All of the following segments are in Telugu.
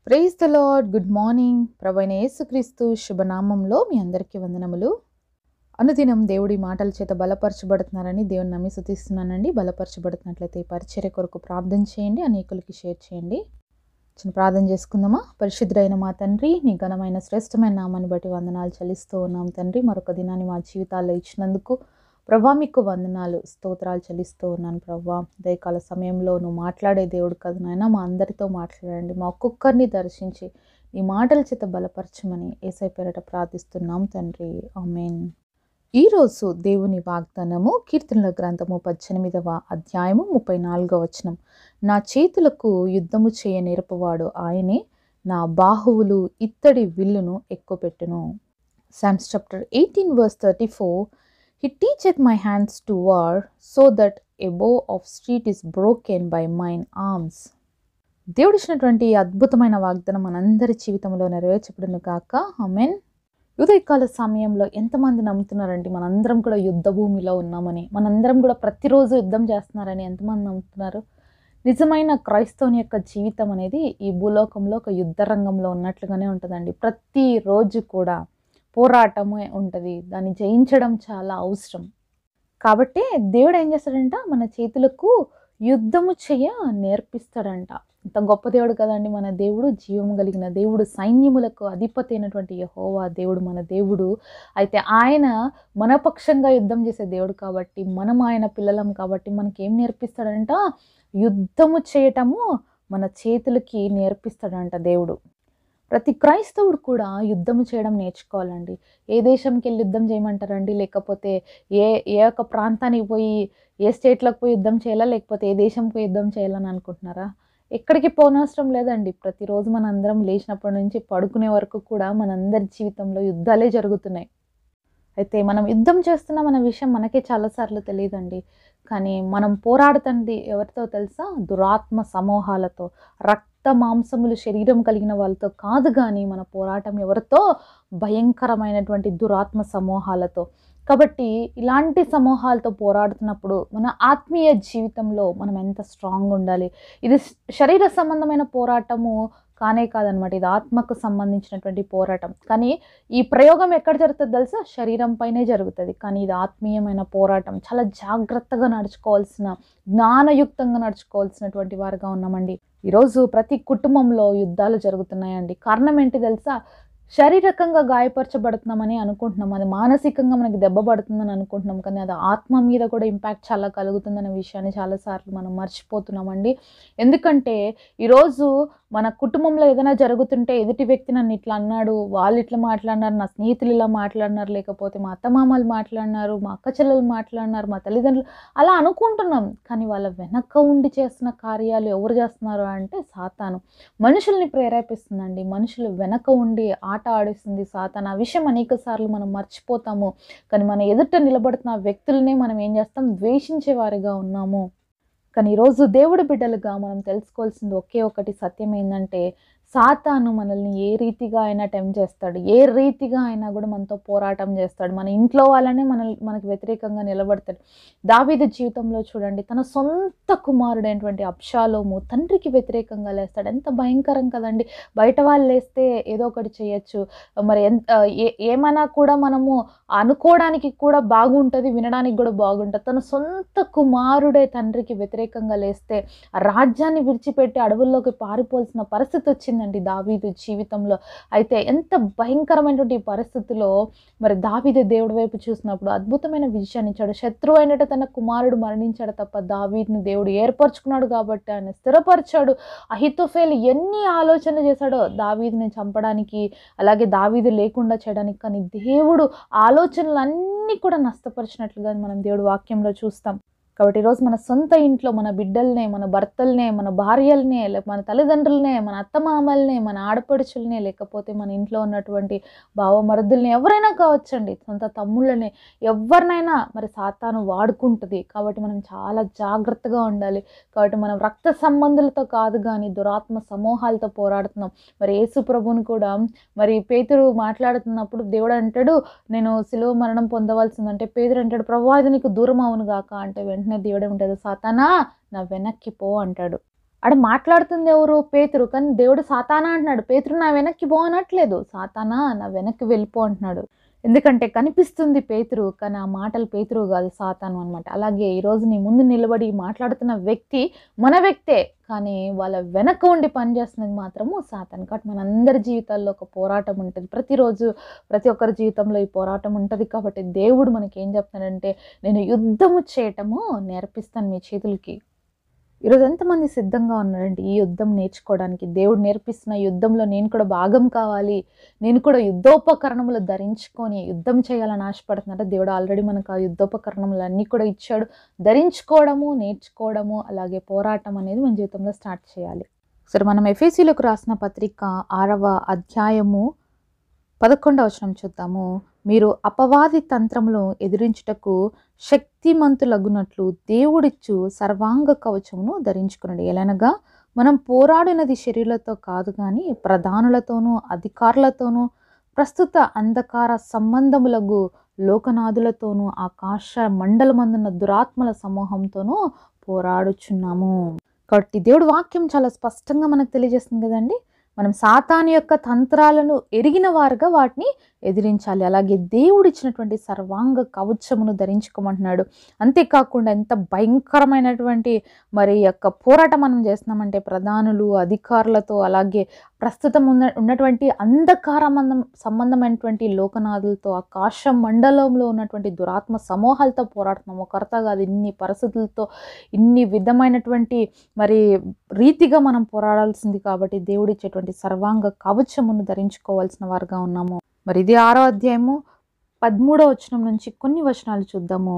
Praise the lord. Good morning. ప్రభువైన యేసుక్రీస్తు శుభనామంలో మీ అందరికీ వందనములు. అనుదినం దేవుడి మాటల చేత బలపరచబడుతున్నారని దేవుని నమ్మి స్తుతిస్తున్నానండి. బలపరచబడుతున్నట్లయితే ఈ పరిచర్య కొరకు ప్రార్థన చేయండి, అనేకులకి షేర్ చేయండి. చిన్న ప్రార్థన చేసుకుందామా. పరిశుద్ధుడైన మా తండ్రి, నీ ఘనమైన శ్రేష్టమైన నామాన్ని బట్టి వందనాలు చెల్లిస్తూ ఉన్నాం తండ్రి. మరొక దినాన్ని మా జీవితాల్లో ఇచ్చినందుకు ప్రభా మీకు వందనాలు, స్తోత్రాలు చెల్లిస్తూ ఉన్నాను ప్రభా. దయకాల సమయంలో నువ్వు మాట్లాడే దేవుడు కదా నాయన, మా అందరితో మాట్లాడండి. మా ఒక్కొక్కరిని దర్శించి నీ మాటల చేత బలపరచమని యేసయ్య పేరట ప్రార్థిస్తున్నాం తండ్రి, ఆమేన్. ఈరోజు దేవుని వాగ్దానము కీర్తనల గ్రంథము 18వ అధ్యాయము 34వ వచనం. నా చేతులకు యుద్ధము చేయ నేర్పవాడు ఆయనే, నా బాహువులు ఇత్తడి విల్లును ఎక్కుపెట్టును. Psalms chapter 18 verse 34. He teacheth my hands to war, so that a bow of steel is broken by mine arms. దేవుడిచ్చినటువంటి అద్భుతమైన వాగ్దానం మనందరి జీవితంలో నెరవేర్చబడును గాక, ఆమేన్. ఉదయకాల సమయంలో ఎంతమంది నమ్ముతున్నారండి మనందరం కూడా యుద్ధ భూమిలో ఉన్నామని? మనందరం కూడా ప్రతిరోజు యుద్ధం చేస్తున్నారని ఎంతమంది నమ్ముతున్నారు? నిజమైన క్రైస్తవుని యొక్క జీవితం అనేది ఈ భూలోకంలో ఒక యుద్ధ రంగంలో ఉన్నట్లుగానే ఉంటుందండి. ప్రతిరోజు కూడా పోరాటమే ఉంటుంది. దాన్ని జయించడం చాలా అవసరం. కాబట్టి దేవుడు ఏం చేస్తాడంట, మన చేతులకు యుద్ధము చేయ నేర్పిస్తాడంట. ఇంత గొప్ప దేవుడు కదండి మన దేవుడు, జీవం కలిగిన దేవుడు, సైన్యములకు అధిపతి అయినటువంటి యెహోవా దేవుడు మన దేవుడు. అయితే ఆయన మన పక్షంగా యుద్ధం చేసే దేవుడు కాబట్టి, మనం ఆయన పిల్లలం కాబట్టి మనకి ఏం నేర్పిస్తాడంట, యుద్ధము చేయటము మన చేతులకి నేర్పిస్తాడంట దేవుడు. ప్రతి క్రైస్తవుడు కూడా యుద్ధము చేయడం నేర్చుకోవాలండి. ఏ దేశంకి వెళ్ళి యుద్ధం చేయమంటారండి? లేకపోతే ఏ ఒక్క ప్రాంతానికి పోయి, ఏ స్టేట్లోకి పోయి యుద్ధం చేయాలా, లేకపోతే ఏ దేశంకి పోయి యుద్ధం చేయాలని అనుకుంటున్నారా? ఎక్కడికి పోనవసరం లేదండి. ప్రతిరోజు మనందరం లేచినప్పటి నుంచి పడుకునే వరకు కూడా మనందరి జీవితంలో యుద్ధాలే జరుగుతున్నాయి. అయితే మనం యుద్ధం చేస్తున్నామన్న విషయం మనకే చాలాసార్లు తెలియదండి. కానీ మనం పోరాడుతుంది ఎవరితో తెలుసా? దురాత్మ సమూహాలతో, రక్త మాంసములు శరీరం కలిగిన వాళ్ళతో కాదు. కానీ మన పోరాటం ఎవరితో? భయంకరమైనటువంటి దురాత్మ సమూహాలతో. కాబట్టి ఇలాంటి సమూహాలతో పోరాడుతున్నప్పుడు మన ఆత్మీయ జీవితంలో మనం ఎంత స్ట్రాంగ్ ఉండాలి. ఇది శరీర సంబంధమైన పోరాటము కానే కాదనమాట. ఇది ఆత్మకు సంబంధించినటువంటి పోరాటం. కానీ ఈ ప్రయోగం ఎక్కడ జరుగుతుంది తెలుసా? శరీరం పైనే జరుగుతుంది. కానీ ఇది ఆత్మీయమైన పోరాటం. చాలా జాగ్రత్తగా నడుచుకోవాల్సిన, జ్ఞానయుక్తంగా నడుచుకోవాల్సినటువంటి వారుగా ఉన్నామండి. ఈరోజు ప్రతి కుటుంబంలో యుద్ధాలు జరుగుతున్నాయండి. కారణం ఏంటి తెలుసా? శారీరకంగా గాయపరచబడుతున్నామని అనుకుంటున్నాం, అది మానసికంగా మనకి దెబ్బ పడుతుందని అనుకుంటున్నాం. కానీ అది ఆత్మ మీద కూడా ఇంపాక్ట్ చాలా కలుగుతుందనే విషయాన్ని చాలాసార్లు మనం మర్చిపోతున్నామండి. ఎందుకంటే ఈరోజు మన కుటుంబంలో ఏదైనా జరుగుతుంటే ఎదుటి వ్యక్తి నన్ను ఇట్లా అన్నాడు, వాళ్ళు ఇట్లా మాట్లాడినారు, నా స్నేహితులు ఇలా మాట్లాడినారు, లేకపోతే మా అత్తమామలు మాట్లాడినారు, మా అక్క చెల్లెలు మాట్లాడినారు, మా తల్లిదండ్రులు, అలా అనుకుంటున్నాం. కానీ వాళ్ళ వెనక ఉండి చేస్తున్న కార్యాలు ఎవరు చేస్తున్నారు అంటే సాతాను. మనుషుల్ని ప్రేరేపిస్తుందండి. మనుషులు వెనక ఉండి ఆట ఆడిస్తుంది సాతాను. ఆ విషయం అనేక సార్లు మనం మర్చిపోతాము. కానీ మన ఎదుట నిలబడుతున్న వ్యక్తులనే మనం ఏం చేస్తాం? ద్వేషించే వారిగా ఉన్నాము. కానీ ఈరోజు దేవుడి బిడ్డలుగా మనం తెలుసుకోవాల్సింది ఒకే ఒకటి సత్యం ఏంటంటే, సాతాను మనల్ని ఏ రీతిగా అయినా టెంప్ట్ చేస్తాడు. ఏ రీతిగా అయినా కూడా మనతో పోరాటం చేస్తాడు. మన ఇంట్లో వాళ్ళనే మనకు వ్యతిరేకంగా నిలబడతాడు. దావీదు జీవితంలో చూడండి, తన సొంత కుమారుడైనటువంటి అబ్షాలోము తండ్రికి వ్యతిరేకంగా లేస్తాడు. ఎంత భయంకరం కదండి. బయట వాళ్ళు లేస్తే ఏదో ఒకటి చేయొచ్చు. మరి ఏమైనా కూడా మనము అనుకోవడానికి కూడా బాగుంటుంది, వినడానికి కూడా బాగుంటుంది. తన సొంత కుమారుడే తండ్రికి వ్యతిరేకంగా లేస్తే ఆ రాజ్యాన్ని విడిచిపెట్టి అడవుల్లోకి పారిపోవాల్సిన పరిస్థితి వచ్చిందండి దావీదు జీవితంలో. అయితే ఎంత భయంకరమైనటువంటి పరిస్థితిలో మరి దావీదు దేవుడి వైపు చూసినప్పుడు అద్భుతమైన విజయాన్ని ఇచ్చాడు. శత్రువు అయినట్టు తన కుమారుడు మరణించాడు తప్ప దావీదుని దేవుడు ఏర్పరచుకున్నాడు కాబట్టి ఆయన స్థిరపరిచాడు. అహితోఫేలు ఎన్ని ఆలోచనలు చేశాడో దావీదుని చంపడానికి, అలాగే దావీదు లేకుండా చేయడానికి. కానీ దేవుడు ఆలోచనలన్నీ కూడా నష్టపరిచినట్లుగా మనం దేవుడి వాక్యంలో చూస్తాం. కాబట్టి ఈరోజు మన సొంత ఇంట్లో మన బిడ్డల్నే, మన భర్తల్నే, మన భార్యలనే, మన తల్లిదండ్రులనే, మన అత్తమామల్నే, మన ఆడపడుచులనే, లేకపోతే మన ఇంట్లో ఉన్నటువంటి బావమరుదుల్ని, ఎవరైనా కావచ్చండి, సొంత తమ్ముళ్ళనే, ఎవరినైనా మరి సాతాను వాడుకుంటుంది. కాబట్టి మనం చాలా జాగ్రత్తగా ఉండాలి. కాబట్టి మనం రక్త సంబంధులతో కాదు కానీ దురాత్మ సమూహాలతో పోరాడుతున్నాం. మరి యేసు ప్రభువుని కూడా మరి పేతురు మాట్లాడుతున్నప్పుడు దేవుడు అంటాడు, నేను సిలువ మరణం పొందవలసిందంటే పేతురు అంటాడు, ప్రభువా ఇది నీకు దూరం అవును గాక అంటే వెంటనే దేవుడు ఏమంటాడు, సాతానా నా వెనక్కి పో అంటాడు. ఆడ మాట్లాడుతుంది ఎవరు? పేతురు. కానీ దేవుడు సాతానా అంటున్నాడు. పేతురు నా వెనక్కి పో అనట్లేదు. సాతానా నా వెనక్కి వెళ్ళిపో అంటున్నాడు. ఎందుకంటే కనిపిస్తుంది పేతురు. కానీ ఆ మాటలు పేతురు కాదు, సాతాను అనమాట. అలాగే ఈరోజు నీ ముందు నిలబడి మాట్లాడుతున్న వ్యక్తి మన వ్యక్తే. కానీ వాళ్ళ వెనక ఉండి పనిచేస్తున్నది మాత్రము సాతాను. కాబట్టి మనందరి జీవితాల్లో ఒక పోరాటం ఉంటుంది. ప్రతిరోజు ప్రతి ఒక్కరి జీవితంలో ఈ పోరాటం ఉంటుంది. కాబట్టి దేవుడు మనకేం చెప్తున్నాడంటే, నేను యుద్ధము చేయటము నేర్పిస్తాను మీ చేతులకి. ఈరోజు ఎంతమంది సిద్ధంగా ఉన్నారండి ఈ యుద్ధం నేర్చుకోవడానికి? దేవుడు నేర్పిస్తున్న యుద్ధంలో నేను కూడా భాగం కావాలి, నేను కూడా యుద్ధోపకరణములు ధరించుకొని యుద్ధం చేయాలని ఆశపడుతున్నారా? దేవుడు ఆల్రెడీ మనకు ఆ యుద్ధోపకరణములు అన్నీ కూడా ఇచ్చాడు. ధరించుకోవడము, నేర్చుకోవడము, అలాగే పోరాటం అనేది మన జీవితంలో స్టార్ట్ చేయాలి. సరే, మనం ఎఫెసీయులకు రాసిన పత్రిక 6వ అధ్యాయము 11వ వచనం చూద్దాము. మీరు అపవాది తంత్రములు ఎదిరించుటకు శక్తిమంతులగునట్లు దేవుడిచ్చు సర్వాంగ కవచమును ధరించుకునండి. ఎలనగా మనం పోరాడినది శరీరులతో కాదు కానీ ప్రధానులతోనూ అధికారులతోనూ ప్రస్తుత అంధకార సంబంధములకు లోకనాథులతోనూ ఆకాశ మండలమందున్న దురాత్మల సమూహంతోనూ పోరాడుచున్నాము. కాబట్టి దేవుడు వాక్యం చాలా స్పష్టంగా మనకు తెలియజేస్తుంది కదండి. మనం సాతాను యొక్క తంత్రాలను ఎరిగిన వారుగా వాటిని ఎదిరించాలి. అలాగే దేవుడు ఇచ్చినటువంటి సర్వాంగ కవచమును ధరించుకోమంటున్నాడు. అంతేకాకుండా ఎంత భయంకరమైనటువంటి మరి యొక్క పోరాటం మనం చేస్తున్నామంటే ప్రధానులు, అధికారులతో, అలాగే ప్రస్తుతం ఉన్నటువంటి అంధకార సంబంధమైనటువంటి లోకనాథులతో, ఆకాశ మండలంలో ఉన్నటువంటి దురాత్మ సమూహాలతో పోరాడుతున్నాము. ఒకరితో కాదు, ఇన్ని పరిస్థితులతో, ఇన్ని విధమైనటువంటి మరి రీతిగా మనం పోరాడాల్సింది. కాబట్టి దేవుడు ఇచ్చేటువంటి సర్వాంగ కవచమును ధరించుకోవాల్సిన వారుగా ఉన్నాము. మరి ఇది 6వ అధ్యాయము 13వ వచనం నుంచి కొన్ని వచనాలు చూద్దాము.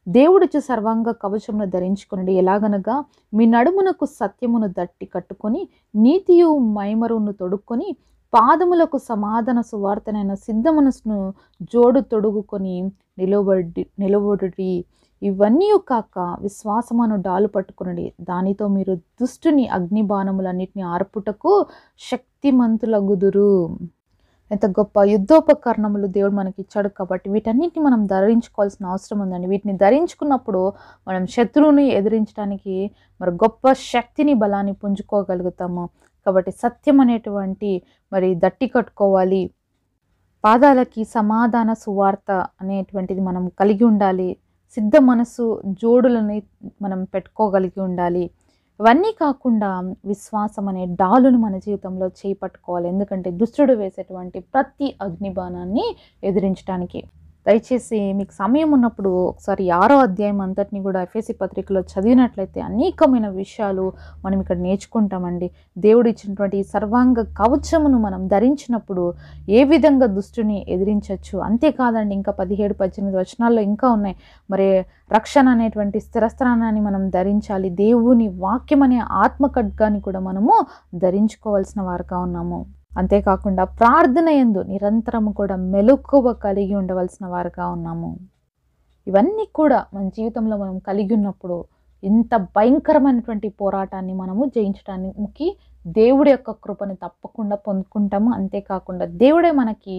దేవుడిచ్చు సర్వాంగ కవచమును ధరించుకునండి. ఎలాగనగా మీ నడుమునకు సత్యమును దట్టి కట్టుకొని నీతియు మైమరును తొడుక్కొని పాదములకు సమాధాన సువార్తనైన సిద్ధ మనసును జోడు తొడుగుకొని నిలబడి ఇవన్నీ కాక విశ్వాసమును డాలు పట్టుకునండి. దానితో మీరు దుష్టుని అగ్నిబాణములన్నిటిని ఆర్పుటకు శక్తిమంతులగుదురు. ఎంత గొప్ప యుద్ధోపకరణములు దేవుడు మనకి ఇచ్చాడు. కాబట్టి వీటన్నిటిని మనం ధరించుకోవాల్సిన అవసరం ఉందండి. వీటిని ధరించుకున్నప్పుడు మనం శత్రువుని ఎదిరించడానికి మరి గొప్ప శక్తిని, బలాన్ని పుంజుకోగలుగుతాము. కాబట్టి సత్యం అనేటువంటి మరి దట్టి కట్టుకోవాలి. పాదాలకి సమాధాన సువార్త అనేటువంటిది మనం కలిగి ఉండాలి. సిద్ధ మనసు జోడులని మనం పెట్టుకోగలిగి ఉండాలి. ఇవన్నీ కాకుండా విశ్వాసం అనే డాలును మన జీవితంలో చేపట్టుకోవాలి. ఎందుకంటే దుష్టుడు వేసేటువంటి ప్రతి అగ్నిబాణాన్ని ఎదిరించడానికి. దయచేసి మీకు సమయం ఉన్నప్పుడు ఒకసారి 6వ అధ్యాయం అంతటిని కూడా ఎఫెసీ పత్రికలో చదివినట్లయితే అనేకమైన విషయాలు మనం ఇక్కడ నేర్చుకుంటామండి. దేవుడు ఇచ్చినటువంటి సర్వాంగ కవచమును మనం ధరించినప్పుడు ఏ విధంగా దుష్టుని ఎదిరించవచ్చు. అంతేకాదండి, ఇంకా 17-18 వచనాల్లో ఇంకా ఉన్నాయి. మరి రక్షణ అనేటువంటి స్థిరస్థానాన్ని మనం ధరించాలి. దేవుని వాక్యం అనే ఆత్మ ఖడ్గాన్ని కూడా మనము ధరించుకోవాల్సిన వారుగా ఉన్నాము. అంతేకాకుండా ప్రార్థన యందు నిరంతరము కూడా మెలకువ కలిగి ఉండవలసిన వారుగా ఉన్నాము. ఇవన్నీ కూడా మన జీవితంలో మనం కలిగి ఉన్నప్పుడు ఇంత భయంకరమైనటువంటి పోరాటాన్ని మనము జయించడానికి దేవుడి యొక్క కృపను తప్పకుండా పొందుకుంటాము. అంతేకాకుండా దేవుడే మనకి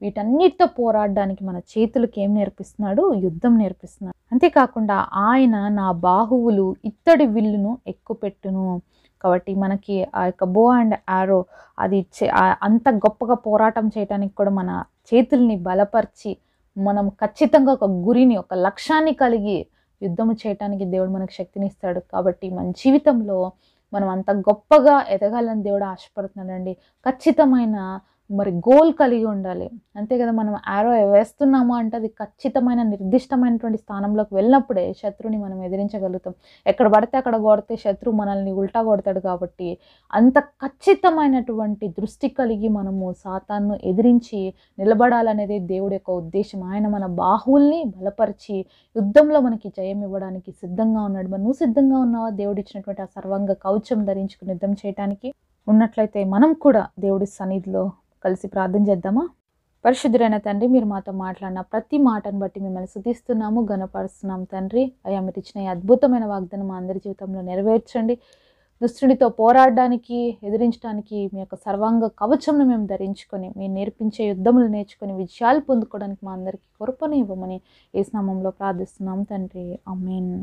వీటన్నిటితో పోరాడడానికి మన చేతులకి ఏం నేర్పిస్తున్నాడు? యుద్ధం నేర్పిస్తున్నాడు. అంతేకాకుండా ఆయన నా బాహువులు ఇత్తడి విల్లును ఎక్కుపెట్టును. కాబట్టి మనకి ఆ యొక్క బో అండ్ యారో అది అంత గొప్పగా పోరాటం చేయడానికి కూడా మన చేతుల్ని బలపరిచి మనం ఖచ్చితంగా ఒక గురిని, ఒక లక్ష్యాన్ని కలిగి యుద్ధము చేయటానికి దేవుడు మనకు శక్తినిస్తాడు. కాబట్టి మన జీవితంలో మనం అంత గొప్పగా ఎదగాలని దేవుడు ఆశపడుతున్నాడండి. ఖచ్చితమైన మరి గోల్ కలిగి ఉండాలి. అంతే కదా, మనం యారో వేస్తున్నాము అంటే అది ఖచ్చితమైన నిర్దిష్టమైనటువంటి స్థానంలోకి వెళ్ళినప్పుడే శత్రువుని మనం ఎదిరించగలుగుతాం. ఎక్కడ పడితే అక్కడ కొడితే శత్రువు మనల్ని ఉల్టా కొడతాడు. కాబట్టి అంత ఖచ్చితమైనటువంటి దృష్టి కలిగి మనము సాతాను ఎదిరించి నిలబడాలనేది దేవుడి యొక్క ఉద్దేశం. ఆయన మన బాహువుల్ని బలపరిచి యుద్ధంలో మనకి జయం ఇవ్వడానికి సిద్ధంగా ఉన్నాడు. మరి నువ్వు సిద్ధంగా ఉన్నావా? దేవుడు ఇచ్చినటువంటి ఆ సర్వాంగ కవచం ధరించుకుని యుద్ధం చేయడానికి ఉన్నట్లయితే మనం కూడా దేవుడి సన్నిధిలో కలిసి ప్రార్థన చేద్దామా? పరిశుద్ధుడైన తండ్రి, మీరు మాతో మాట్లాడిన ప్రతి మాటను బట్టి మిమ్మల్ని స్తుతిస్తున్నాము, ఘనపరుస్తున్నాము తండ్రి. అయ్యా, మీరు ఇచ్చిన ఈ అద్భుతమైన వాగ్దానం మా అందరి జీవితంలో నెరవేర్చండి. దుష్టునితో పోరాడడానికి, ఎదిరించడానికి మీ యొక్క సర్వాంగ కవచంను మేము ధరించుకొని, మీరు నేర్పించే యుద్ధములు నేర్చుకొని విజయాలు పొందుకోవడానికి మా అందరికీ కృపను ఇవ్వమని యేసు నామములో ప్రార్థిస్తున్నాం తండ్రి. ఆమేన్.